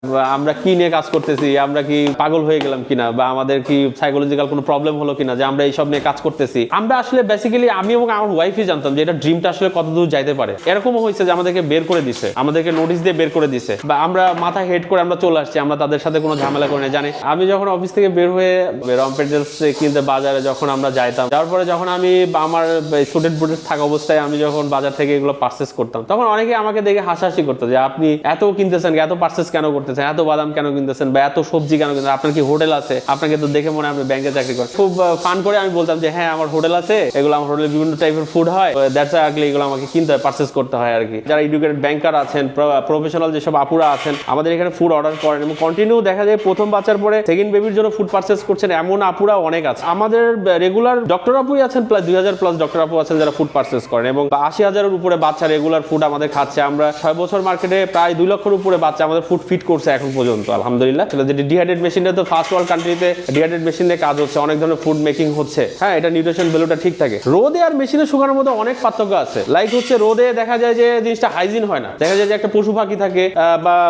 আমরা কি নিয়ে কাজ করতেছি, আমরা কি পাগল হয়ে গেলাম কিনা, বা আমাদের কি সাইকোলজিক্যাল কোনো প্রবলেম হলো কিনা যে আমরা এইসব নিয়ে কাজ করতেছি। আমরা আসলে বেসিক্যালি আমি এবং আমার ওয়াইফই জানতাম যে এটা ড্রিমটা আসলে কতদূর যাইতে পারে। এরকমও হয়েছে যে আমাদেরকে বের করে দিছে, আমাদেরকে নোটিশ দিয়ে বের করে দিছে, বা আমরা মাথা হেড করে আমরা চলে আসছি, আমরা তাদের সাথে কোনো ঝামেলা করে না। জানি আমি যখন অফিস থেকে বের হয়ে রমপেটেলস কিনতে বাজারে যখন আমরা যাইতাম, তারপরে যখন আমি আমার স্টুডেন্ট বুটের থাকা অবস্থায় আমি যখন বাজার থেকে এগুলো পারচেস করতাম, তখন অনেকে আমাকে দেখে হাসাহাসি করতো যে আপনি এত কিনতেছেন, এত পারচেস কেন করতেছেন, এত বাদাম কেন কিনতেছেন, বা এত সবজি কেন কিনতেছেন, আপনার কি হোটেল আছে, আপনাকে তো দেখে মনে হয় আপনি ব্যাংকে চাকরি করেন। খুব ফান করে আমি বলতাম যে হ্যাঁ আমার হোটেল আছে, এগুলো আমার হোটেলে বিভিন্ন টাইপের ফুড হয়, দ্যাটস আগলি এগুলো আমাকে কিনতে হয়, পারচেস করতে হয় আর কি। যারা এডুকেটেড ব্যাংকার আছেন, প্রফেশনাল যেসব আপুরা আছেন, আমাদের এখানে ফুড অর্ডার করেন এবং কন্টিনিউ দেখা যায় প্রথম বাচ্চার পরে সেকেন্ড বেবির জন্য ফুড পারচেস করছেন এমন আপুরা অনেক আছে। আমাদের রেগুলার ডক্টর আপুই আছেন, প্রায় 2000 প্লাস ডক্টর আপু আছেন যারা ফুড পারচেস করেন, এবং 80,000-এর উপরে বাচ্চা রেগুলার ফুড আমাদের খাচ্ছে। আমরা 6 বছর মার্কেটে প্রায় 2 লক্ষের উপরে বাচ্চা আমাদের ফুড ফিট করছে এখন পর্যন্ত, আলহামদুলিল্লাহ। যেটি ডিহাইড্রেট মেশিনটা তো ফার্স্ট ওয়ার্ল্ড কান্ট্রিতে ডিহাইড্রেট মেশিন দিয়ে কাজ হচ্ছে, অনেক ধরনের ফুড মেকিং হচ্ছে। হ্যাঁ, এটা নিউট্রিশন ভ্যালুটা ঠিক থাকে। রোদে আর মেশিনে শুকানোর মধ্যে অনেক পার্থক্য আছে। লাইক হচ্ছে রোদে দেখা যায় যে জিনিসটা হাইজিন হয় না, দেখা যায় যে একটা পশু পাখি থাকে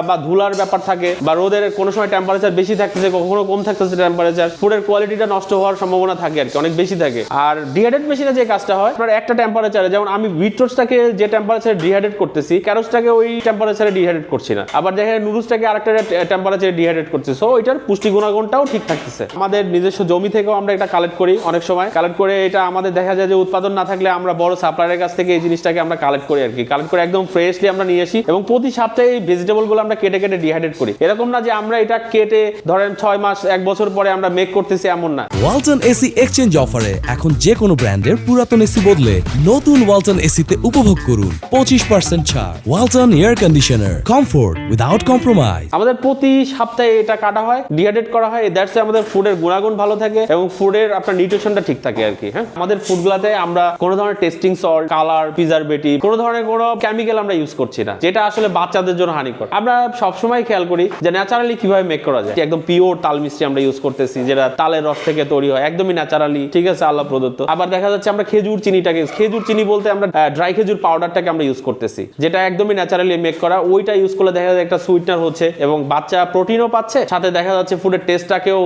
বা ধুলার ব্যাপার থাকে, বা রোদের কোনো সময় টেম্পারেচার বেশি থাকতেছে, কখনো কম থাকতেছে টেম্পারেচার, ফুডের কোয়ালিটিটা নষ্ট হওয়ার সম্ভাবনা থাকে আর কি, অনেক বেশি থাকে। আর ডিহাইড্রেট মেশিনে যে কাজটা হয় আপনার একটা টেম্পারেচারে, যেমন আমি বিটরোসটাকে যে টেম্পারেচারে ডিহাইড্রেট করতেছি, ক্যারোসটাকে ওই টেম্পারেচারে ডিহাইড্রেট করছি না, আবার দেখা যায় নুডলসটাকে আরেকটা টেম্পারেচারে ডিহাইড্রেট করছি। সো এটার পুষ্টি গুণাগুণটাও ঠিক থাকতেছে। আমাদের নিজস্ব জমি থেকেও আমরা এটা কালেক্ট করি, অনেক সময় কালেক্ট করে এটা আমাদের দেখা যায় যে উৎপাদন না থাকলে আমরা বড় সাপ্লায়ারের কাছ থেকে এই জিনিসটাকে আমরা কালেক্ট করি আর কি। কালেক্ট করে একদম ফ্রেশলি আমরা নিয়ে আসি, এবং প্রতি সপ্তাহে এই ভেজিটেবলগুলো আমরা কেটে কেটে ডিহাইড্রেট করি। এরকম না যে আমরা এটা কেটে ধরেন 6 মাস 1 বছর পরে আমরা মেক করতেছি, এমন না। ওয়ালটন এসি এক্সচেঞ্জ অফারে এখন যে কোনো ব্র্যান্ডের পুরাতন এসি বদলে নতুন ওয়ালটন এসিতে উপভোগ করুন 25% ছাড়। Walton air conditioner, comfort without compromise. আমাদের প্রতি সপ্তাহে এটা কাটা হয়, ডিহাইড্রেট করা হয়, দ্যাটস আমাদের ফুডের গুণাগুণ ভালো থাকে এবং ফুডের আপনার নিউট্রিশনটা ঠিক থাকে আর কি। হ্যাঁ, আমাদের ফুডগুলোতে আমরা কোনো ধরনের টেস্টিং সল্ট, কালার, প্রিজারভেটিভ, কোনো ধরনের কোনো কেমিক্যাল আমরা ইউজ করছি না, যেটা আসলে বাচ্চাদের জন্য হানিকর। আমরা সবসময় খেয়াল করি যে ন্যাচারালি কিভাবে মেক করা যায়। একদম পিওর তাল মিষ্টি আমরা ইউজ করতেছি, যেটা তালের রস থেকে তৈরি হয়, একদমই ন্যাচারালি, ঠিক আছে, আল্লাহ প্রদত্ত। আবার দেখা যাচ্ছে আমরা খেজুর চিনি বলতে আমরা ড্রাই খেজুর পাউডারটাকে আমরা ইউজ করতেছি, যেটা একদমই ন্যাচারালি মেক করা। ওইটা ইউজ করলে দেখা যায় একটা সুইটনার হচ্ছে এবং বাচ্চা প্রোটিনও পাচ্ছে, সাথে দেখা যাচ্ছে ফুডের টেস্টটাকেও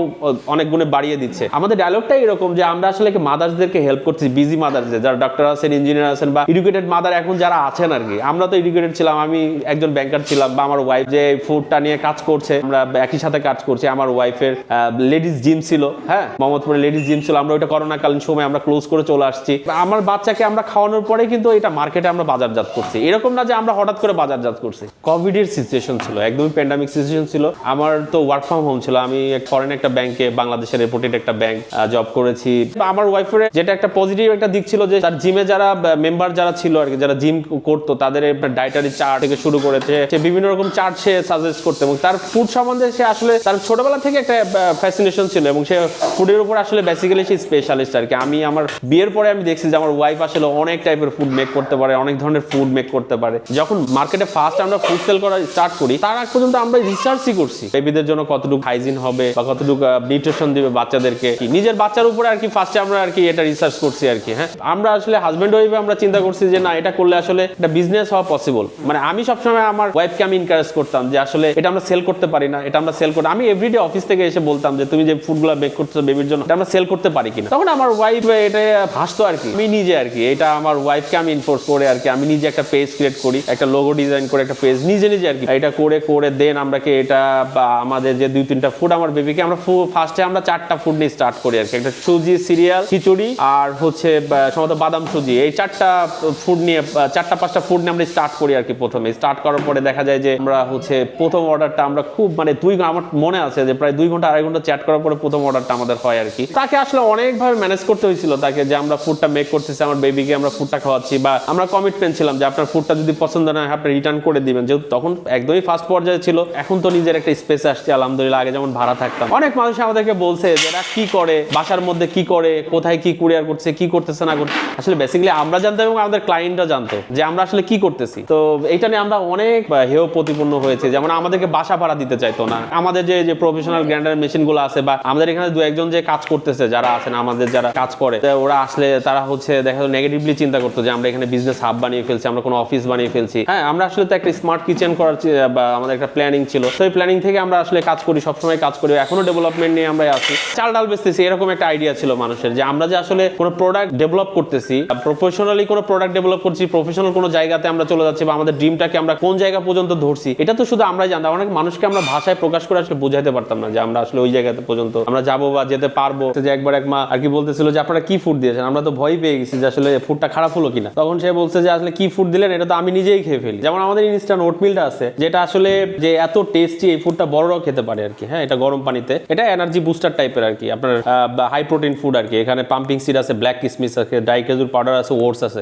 অনেক গুণে বাড়িয়ে দিচ্ছে। আমাদের ডায়লগটাই এরকম যে আমরা আসলে মাদার্সদেরকে হেল্প করছি, বিজি মাদার্সদের, যারা ডক্টর আছেন, ইঞ্জিনিয়ার আছেন, বা এডুকেটেড মাদার এখন যারা আছেন আর কি। আমরা তো এডুকেটেড ছিলাম, আমি একজন ব্যাংকার ছিলাম, বা আমার ওয়াইফ যে ফুডটা নিয়ে কাজ করছে, আমরা একই সাথে কাজ করছি। আমার ওয়াইফের লেডিস জিম ছিল, হ্যাঁ, মোহাম্মদপুরে লেডিস জিম ছিল, আমরা ওইটা করোনাকালীন সময় আমরা ক্লোজ করে চলে আসছি। আমার বাচ্চাকে আমরা খাওয়ানোর পরে কিন্তু এটা মার্কেটে আমরা বাজারজাত করছি, এরকম না যে আমরা হঠাৎ করে বাজারজাত করছি। কোভিডের সিচুয়েশন ছিল, একদমই প্যান্ডামিক সিচুয়েশন ছিল। আমার তো ওয়ার্ক ফ্রম হোম ছিল, আমি ফরেন একটা ব্যাংকে, বাংলাদেশের রেপুটেড একটা ব্যাংক জব করেছি। আমার ওয়াইফের যেটা একটা পজিটিভ একটা দিক ছিল যে তার জিমে যারা মেম্বার যারা ছিল আর কি, যারা জিম করতো, তাদের ডায়েটারি চার্ট থেকে শুরু করেছে, সে বিভিন্ন রকম চার্ট সে সাজেস্ট করতে, এবং তার ফুড সম্বন্ধে সে আসলে তার ছোটবেলা থেকে একটা ফ্যাসিনেশন ছিল, এবং সে ফুডের উপর আসলে বেসিক্যালি সে স্পেশালিস্ট আর কি। আমি আমার বিয়ের পরে আমি দেখছি যে আমার ওয়াইফ আসলে অনেক টাইপের ফুড মেক করতে পারে, অনেক ধরনের ফুড মেক করতে পারে। যখন মার্কেটে ফার্স্ট আমরা ফুড সেল করা স্টার্ট করি, তার আগ পর্যন্ত আমরা রিসার্চই করছি বেবিদের জন্য কতটুকু হাইজিন হবে বা কতটুকু নিউট্রিশন দিবে বাচ্চাদেরকে, নিজের বাচ্চার উপরে আর কি ফার্স্টে আমরা আর কি এটা রিসার্চ করছি আর কি। হ্যাঁ, আমরা আসলে হাজবেন্ড ওয়াইফে আমরা চিন্তা করছি যে না, এটা করলে আসলে একটা বিজনেস হওয়া পসিবল। মানে আমি সবসময় আমার ওয়াইফকে আমি এনকারেজ করতাম যে আসলে এটা আমরা সেল করতে পারি না, এটা আমরা সেল করতে, আমি এভরিডে অফিস থেকে এসে বলতাম যে তুমি যে ফুডগুলো মেক করছো বেবির জন্য, এটা আমরা সেল করতে পারি কিনা। তখন আমার ওয়াইফ এটা হাসতো আর কি। আমি নিজে আর কি এটা আমার ওয়াইফকে আমি ইনফোর্স করে আর কি, আমি নিজে একটা পেজ ক্রিয়েট করি, একটা লোগো ডিজাইন করে একটা পেজ নিজে আর কি এটা করে দেন আমরা কি এটা আমাদের যে 2-3টা ফুড আমার বেবিকে আমরা ফার্স্টে আমরা 4টা ফুড নিয়ে স্টার্ট করি আর কি। একটা সুজি, সিরিয়াল, খিচুড়ি আর হচ্ছে সম্ভবত বাদাম সুজি, এই 4টা ফুড নিয়ে 4-5টা ফুড নিয়ে আমরা স্টার্ট করি আর কি। প্রথমে স্টার্ট করার পরে দেখা যায় যে আমরা হচ্ছে প্রথম অর্ডারটা আমরা খুব মানে আমার মনে আছে যে প্রায় 2 ঘন্টা 2.5 ঘন্টা চ্যাট করার পরে প্রথম অর্ডারটা আমাদের হয় আর কি। তাকে আসলে অনেকভাবে ম্যানেজ করতে হয়েছিল তাকে, যে আমরা ফুডটা মেক করতেছি, আমার বেবিকে আমরা ফুডটা খাওয়াচ্ছি, বা আমরা কমিটমেন্ট ছিলাম যে আপনার ফুডটা যদি পছন্দ না হয় আপনি রিটার্ন করে দিবেন, যেহেতু তখন একদমই ফার্স্ট পর্যায়ে ছিল। এখন তো নিজের একটা স্পেস আসছে আলহামদুলিল্লাহ, আগে যেমন ভাড়া থাকতাম। অনেক মানুষ আমাদেরকে বলছে যে এরা কি করে, বাসার মধ্যে কি করে, কোথায় কি কুরিয়ার করছে, কি করতেছে না করছে। আসলে বেসিক্যালি আমরা জানতাম এবং আমাদের ক্লায়েন্টরা জানতো যে আমরা আসলে কি করতেছি। তো এইটা নিয়ে আমরা অনেক হেয় প্রতিপন্ন হয়েছে, যেমন আমাদেরকে বাসা ভাড়া দিতে চাইতো না। আমাদের যে প্রফেশনাল গ্রাইন্ডার মেশিনগুলো আছে, বা আমাদের এখানে 2-1জন যে কাজ করতেছে যারা আছেন, আমাদের যারা কাজ করে, ওরা আসলে তারা হচ্ছে দেখা যায় নেগেটিভলি চিন্তা করতো যে আমরা এখানে বিজনেস হাব বানিয়ে ফেলছি, আমরা কোনো অফিস বানিয়ে ফেলছি। হ্যাঁ, আমরা আসলে তো একটা স্মার্ট কিচেন করার বা আমাদের একটা প্ল্যান প্ল্যানিং ছিল। তো এই প্ল্যানিং থেকে আমরা আসলে কাজ করি, সবসময় কাজ করি, এখনো ডেভেলপমেন্ট নিয়ে আমরা আছি। চাল ডাল বেচতেছি, এরকম একটা আইডিয়া ছিল মানুষের যে আমরা যে আসলে কোনো প্রোডাক্ট ডেভেলপ করতেছি, প্রফেশনালি কোনো প্রোডাক্ট ডেভেলপ করছি, প্রফেশনাল কোনো জায়গাতে আমরা চলে যাচ্ছি, বা আমাদের ড্রিমটাকে আমরা কোন জায়গা পর্যন্ত ধরছি, এটা তো শুধু আমরাই জানতাম। অনেক মানুষকে আমরা ভাষায় প্রকাশ করে আসলে বোঝাতে পারতাম না যে আমরা আসলে ওই জায়গাতে পর্যন্ত আমরা যাবো বা যেতে পারবো। যে একবার এক মা আর কি বলতেছিল যে আপনারা কি ফুড দিয়েছেন, আমরা তো ভয় পেয়ে গেছি যে আসলে ফুডটা খারাপ হলো কিনা। তখন সে বলছে যে আসলে কি ফুড দিলেন, এটা তো আমি নিজেই খেয়ে ফেলি। যেমন আমাদের ইনস্ট্যান্ট ওটমিলটা আছে, যেটা আসলে যে এত টেস্টি, এই ফুডটা বড়রাও খেতে পারে আর কি। হ্যাঁ, এটা গরম পানিতে, এটা এনার্জি বুস্টার টাইপের আর কি, আপনার হাই প্রোটিন ফুড আর কি। এখানে পাম্পিং সিড আছে, ব্ল্যাক কিসমিস আছে, ডাই খেজুর পাউডার আছে, ওটস আছে।